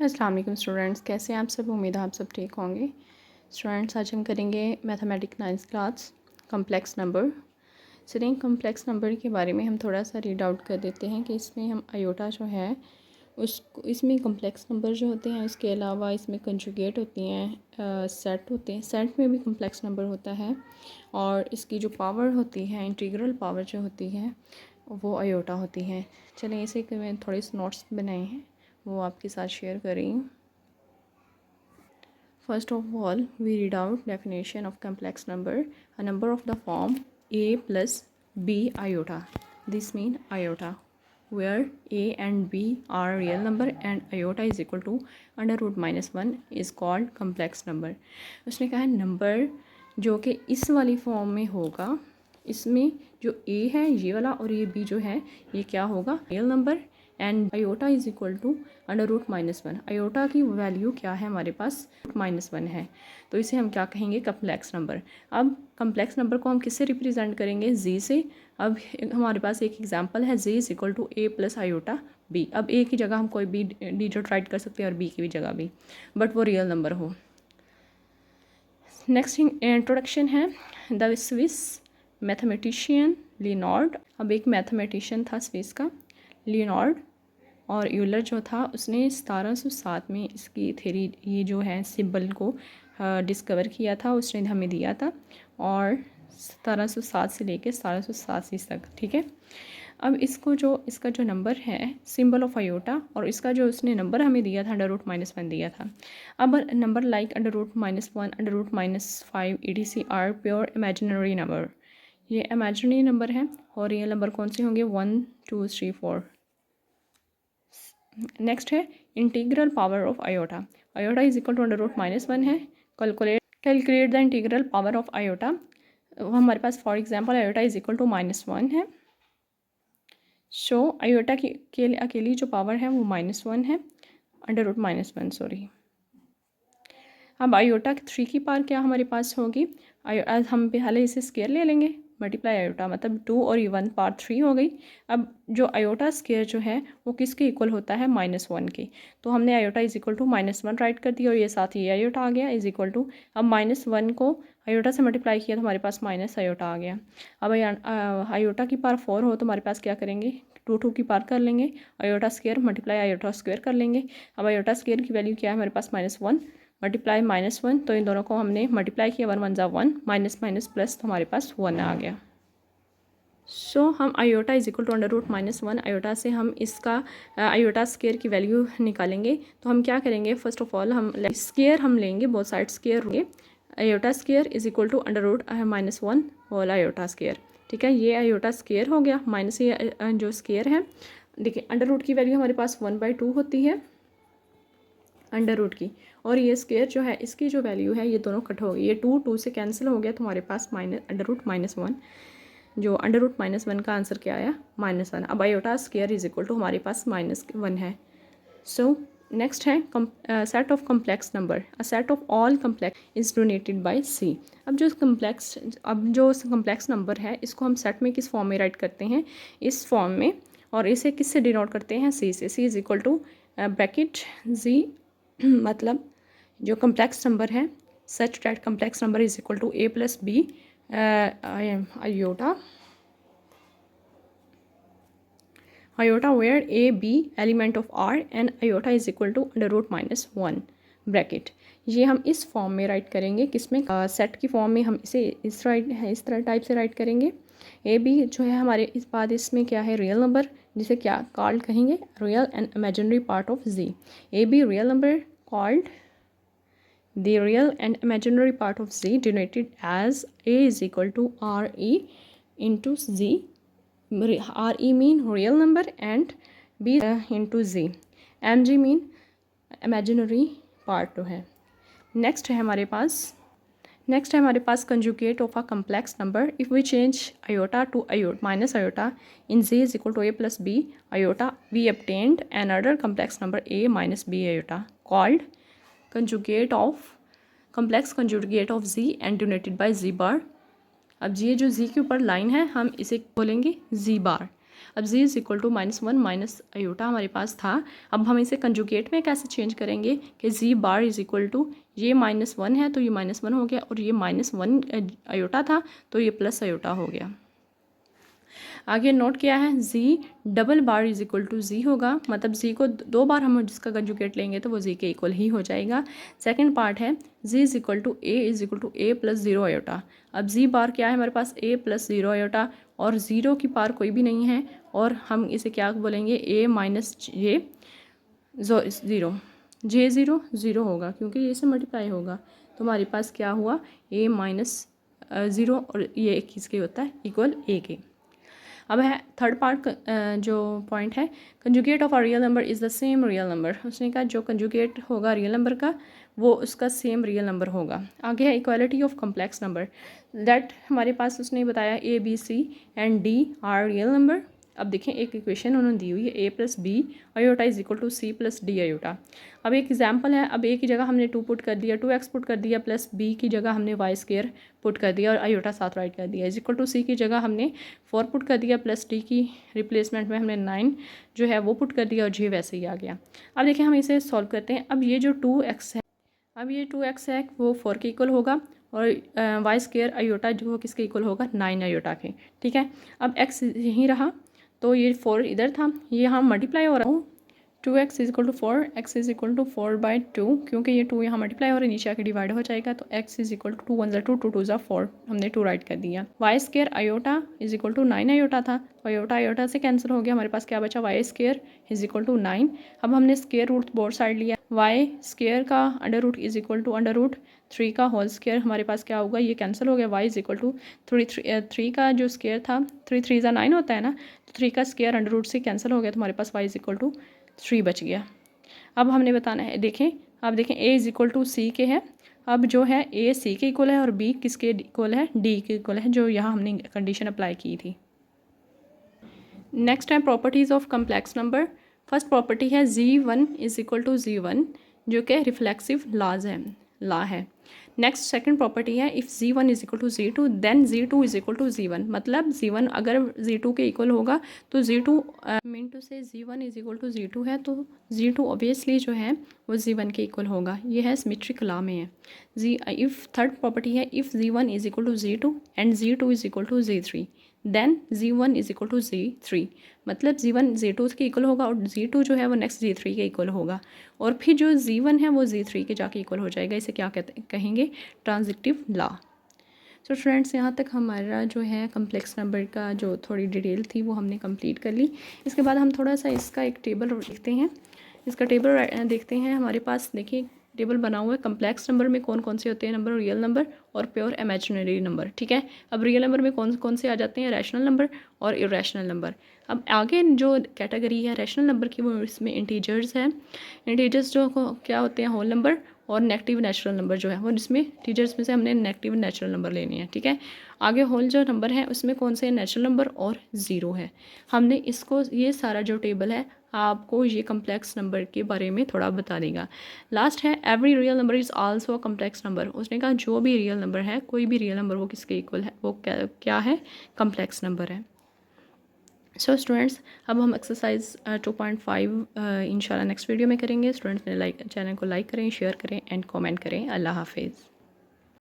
अस्सलाम वालेकुम स्टूडेंट्स, कैसे हैं आप सब। उम्मीद है आप सब ठीक होंगे। स्टूडेंट्स, आज हम करेंगे mathematics 9th class complex number. चलिए कम्प्लेक्स नंबर के बारे में हम थोड़ा सा रीड आउट कर देते हैं कि इसमें हम आयोटा जो है उसको, इसमें कम्प्लेक्स नंबर जो होते हैं, उसके अलावा इसमें कंजुगेट होती हैं, सेट होते हैं। सेट में भी कम्प्लेक्स नंबर होता है और इसकी जो पावर होती है, इंटीग्रल पावर जो होती है वो आयोटा होती है। चलिए इसे मैं थोड़े से नोट्स बनाए हैं, वो आपके साथ शेयर कर रही हूँ। First of all, we read out definition of complex number. A number of the form a plus b iota. This mean iota, where a and b are real number and iota is equal to under root minus 1 is called complex number. उसने कहा है number जो कि इस वाली form में होगा, इसमें जो a है ये वाला और ये b जो है ये क्या होगा, real number, and iota is equal to under root minus 1। Iota की वैल्यू क्या है हमारे पास, -1 है, तो इसे हम क्या कहेंगे, कम्प्लेक्स नंबर। अब कम्प्लेक्स नंबर को हम किससे रिप्रेजेंट करेंगे, जी से। अब हमारे पास एक एग्जांपल है, z is equal to a plus iota b। अब a की जगह हम कोई भी डिजिट राइट कर सकते हैं और b की भी जगह भी, बट वो रियल नंबर हो। नेक्स्ट इंट्रोडक्शन है, द स्विस मैथमेटिशियन लियोनार्ड। अब एक मैथमेटिशियन था स्विस का, लियोनार्ड, और यूलर जो था उसने 1707 में इसकी थ्योरी, ये जो है सिंबल को डिस्कवर किया था, उसने हमें दिया था, और 1707 से लेके 1787 तक, ठीक है। अब इसका जो नंबर है सिंबल ऑफ आयोटा, और इसका जो उसने नंबर हमें दिया था अंडर रूट -1 दिया था। अब number like under root -1, under root -5 etc are pure imaginary number. ये इमेजिनरी नंबर है और रियल नंबर कौन से होंगे, 1 2 3 4। नेक्स्ट है integral power of iota. Iota is equal to under root -1 है। Calculate the integral power of iota. हमारे पास for example iota is equal to -1 है। सो आयोटा की अकेली जो पावर है वो -1 है, अंडर रूट -1 सॉरी। अब आयोटा 3 की पावर क्या हमारे पास होगी, हम पहले इसे स्केयर ले लेंगे, मल्टीप्लाई आयोटा मतलब 2 और ये 1 पावर 3 हो गई। अब जो आयोटा स्केयर जो है वो किसके इक्वल होता है, -1 के, तो हमने iota is equal to -1 write कर दिया और ये साथ ही आयोटा आ गया इज इक्वल टू, अब -1 को आयोटा से मल्टीप्लाई किया तो हमारे पास माइनस आयोटा आ गया। अब आयोटा की पावर 4 हो तो हमारे पास क्या करेंगे, 2 की पावर कर लेंगे, iota square multiply iota square कर लेंगे। अब आयोटा स्केयर की वैल्यू क्या है हमारे पास, -1 मल्टीप्लाई -1, तो इन दोनों को हमने मल्टीप्लाई किया, 1 1 = 1, माइनस माइनस प्लस, तो हमारे पास 1 आ गया। सो हम iota is equal to under root -1, iota से हम इसका आयोटा स्केयर की वैल्यू निकालेंगे। तो हम क्या करेंगे, फर्स्ट ऑफ ऑल हम स्केयर हम लेंगे, बोथ साइड स्केयर होंगे। Iota square is equal to under root -1 whole iota square, ठीक है। ये आयोटा स्केयर हो गया, माइनस ये जो स्केयर है, देखिए अंडर रूट की वैल्यू हमारे पास 1/2 होती है अंडर रूट की, और ये स्केयर जो है इसकी जो वैल्यू है ये दोनों कट हो गई, ये 2 से कैंसिल हो गया, तो हमारे पास अंडर रूट -1, जो अंडर रूट -1 का आंसर क्या आया, -1। अब iota square is equal to हमारे पास -1 है। सो नेक्स्ट है set of complex number. A set of all complex is denoted by C. अब जो कम्प्लेक्स नंबर है इसको हम सेट में किस फॉर्म में राइट करते हैं, इस फॉर्म में, और इसे किससे डिनोट करते हैं, सी से। C is equal to bracket z, मतलब जो कम्प्लेक्स नंबर है, such that complex number is equal to a plus b iota where a b element of R and iota is equal to under root -1 bracket. ये हम इस form में right करेंगे, किसमें, set की फॉर्म में हम इसे इस तरह टाइप से राइट करेंगे। ए बी जो है हमारे इस बाद इसमें क्या है, रियल नंबर, जिसे क्या कॉल्ड कहेंगे, real and imaginary part of z. A b real number called the real and imaginary part of z denoted as a is equal to re into z. re mean real number and b into z, mg mean imaginary part तो है। Next है हमारे पास conjugate of a complex number. If we change iota to minus iota in z is equal to a प्लस b iota, we obtained another complex number a minus b iota called complex conjugate of z and denoted by z bar. अब ये जो z के ऊपर line है हम इसे बोलेंगे z बार। अब z is equal to -1 minus iota हमारे पास था। अब हम इसे कंजुगेट में कैसे चेंज करेंगे कि z bar is equal to ये -1 है तो ये -1 हो गया, और ये -1 आयोटा था तो ये प्लस आयोटा हो गया। आगे नोट किया है z double bar is equal to z होगा, मतलब z को 2 बार हम जिसका कंजुगेट लेंगे तो वो z के इक्वल ही हो जाएगा। सेकंड पार्ट है z is equal to a plus 0 iota. अब z बार क्या है हमारे पास a प्लस 0 आयोटा, और 0 की पार कोई भी नहीं है, और हम इसे क्या बोलेंगे a माइनस जे 0, जे 0 होगा क्योंकि ये से मल्टीप्लाई होगा, तो हमारे पास क्या हुआ a माइनस 0, और ये किसके होता है इक्वल a के। अब है थर्ड पार्ट जो पॉइंट है, conjugate of a real number is the same real number. उसने कहा जो कंजुगेट होगा रियल नंबर का वो उसका सेम रियल नंबर होगा। आगे है equality of complex number, that हमारे पास उसने बताया A B C and D are real number. अब देखें एक इक्वेशन उन्होंने दी हुई है a plus b iota is equal to c plus d iota. अब एक एग्जांपल है, अब a की जगह हमने 2 पुट कर दिया, 2x पुट कर दिया, प्लस b की जगह हमने y स्क्वायर पुट कर दिया और आयोटा साथ राइट कर दिया, इज इक्वल टू c की जगह हमने 4 पुट कर दिया, प्लस d की रिप्लेसमेंट में हमने 9 जो है वो पुट कर दिया, और j वैसे ही आ गया। अब देखिए हम इसे सॉल्व करते हैं। अब ये जो 2x है, अब ये 2x है वो 4 के इक्वल होगा, और वाई स्क्वायर आयोटा जो वो किसके इक्वल होगा 9 आयोटा के। ठीक है, अब x यहीं रहा तो ये 4 इधर था, ये यहाँ मल्टीप्लाई हो रहा हूँ 2x is equal to 4, x is equal to 4/2, क्योंकि ये 2 यहाँ मल्टीप्लाई हो रहा है नीचे आके डिवाइड हो जाएगा, तो x इज इक्वल टू 2 1 2 2 2 4, हमने 2 राइट कर दिया। Y square iota is equal to 9 iota था, आयोटा आयोटा से कैंसिल हो गया, हमारे पास क्या बचा y square is equal to 9। अब हमने स्क्वायर रूट बोथ साइड लिया, वाई स्क्वायर का under root is equal to under root 3 का होल स्क्वायर, हमारे पास क्या होगा ये कैंसिल हो गया, वाई इज इक्वल टू 3 का जो स्क्वायर था 3 3 9 होता है ना, तो 3 का स्क्वायर अंडर रूट से कैंसिल हो गया, तो हमारे पास वाई इज इक्वल टू 3 बच गया। अब हमने बताना है, देखें अब देखें a इज इक्वल टू सी के है, अब जो है a सी के इक्वल है और b किसके इक्वल है d के इक्वल है, जो यहाँ हमने कंडीशन अप्लाई की थी। नेक्स्ट है properties of complex number. First property है z1 is equal to z1, जो कि रिफ्लेक्सिव लॉ है। नेक्स्ट सेकंड प्रॉपर्टी है if z1 is equal to z2 then z2 is equal to z1, मतलब z1 अगर z2 के equal होगा तो z2 मीन टू से z1 is equal to z2 है, तो z2 ऑब्वियसली जो है वो z1 के इक्वल होगा, ये है सिमेट्रिक लॉ में है। इफ़ थर्ड प्रॉपर्टी है if z1 is equal to z2 and z2 is equal to z3 then z1 is equal to z3, मतलब z1 z2 के इक्वल होगा और z2 जो है वो नेक्स्ट z3 के इक्वल होगा, और फिर जो z1 है वो z3 के जाके इक्वल हो जाएगा। इसे क्या कहेंगे ट्रांजिटिव लॉ। सो फ्रेंड्स यहाँ तक हमारा जो है कम्प्लेक्स नंबर का जो थोड़ी डिटेल थी वो हमने कंप्लीट कर ली। इसके बाद हम थोड़ा सा इसका एक टेबल देखते हैं, इसका टेबल देखते हैं। हमारे पास देखिए टेबल बना हुआ है, कम्प्लेक्स नंबर में कौन कौन से होते हैं नंबर, रियल नंबर और प्योर इमेजिनरी नंबर। ठीक है, अब रियल नंबर में कौन कौन से आ जाते हैं, रैशनल नंबर और इरेशनल नंबर। अब आगे जो कैटेगरी है रैशनल नंबर की वो इसमें इंटीजर्स है, इंटीजर्स जो क्या होते हैं होल नंबर, और नेगेटिव नेचुरल नंबर जो है वो इसमें टीचर्स में से हमने नेगेटिव नेचुरल नंबर लेने हैं। ठीक है, आगे होल जो नंबर है उसमें कौन से नेचुरल नंबर और ज़ीरो है। हमने इसको ये सारा जो टेबल है आपको ये कम्प्लेक्स नंबर के बारे में थोड़ा बता देगा। लास्ट है every real number is also a complex number. उसने कहा जो भी रियल नंबर है, कोई भी रियल नंबर वो किसके इक्वल है, वो क्या है कम्प्लेक्स नंबर है। सो स्टूडेंट्स अब हम एक्सरसाइज 2.5 इंशाल्लाह नेक्स्ट वीडियो में करेंगे। स्टूडेंट्स ने चैनल को लाइक करें, शेयर करें एंड कमेंट करें। अल्लाह हाफिज़।